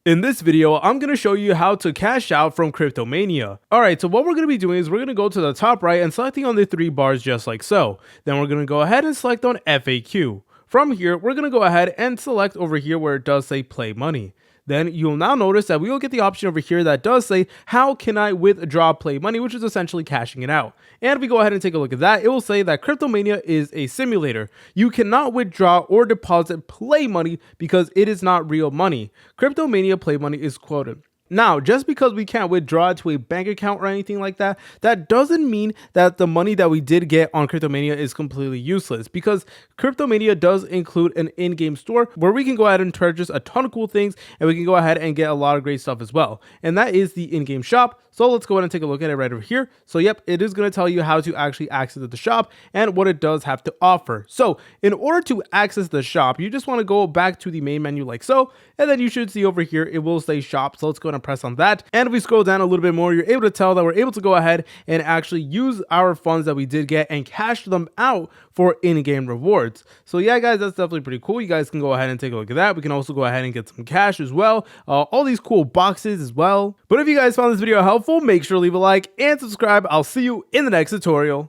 In this video, I'm going to show you how to cash out from Cryptomania. Alright, so what we're going to be doing is we're going to go to the top right and selecting on the three bars just like so. Then we're going to go ahead and select on FAQ. From here, we're going to go ahead and select over here where it does say play money. Then you'll now notice that we will get the option over here that does say, how can I withdraw play money, which is essentially cashing it out. And if we go ahead and take a look at that, it will say that Cryptomania is a simulator. You cannot withdraw or deposit play money because it is not real money. Cryptomania play money is quoted. Now, just because we can't withdraw it to a bank account or anything like that, that doesn't mean that the money that we did get on Cryptomania is completely useless, because Cryptomania does include an in-game store where we can go ahead and purchase a ton of cool things, and we can go ahead and get a lot of great stuff as well. And that is the in-game shop. So let's go ahead and take a look at it right over here. So yep, it is going to tell you how to actually access the shop and what it does have to offer. So in order to access the shop, you just want to go back to the main menu like so, and then you should see over here, it will say shop. So let's go ahead and press on that. And if we scroll down a little bit more, you're able to tell that we're able to go ahead and actually use our funds that we did get and cash them out for in-game rewards. So yeah, guys, that's definitely pretty cool. You guys can go ahead and take a look at that. We can also go ahead and get some cash as well. All these cool boxes as well. But if you guys found this video helpful, make sure to leave a like and subscribe. I'll see you in the next tutorial.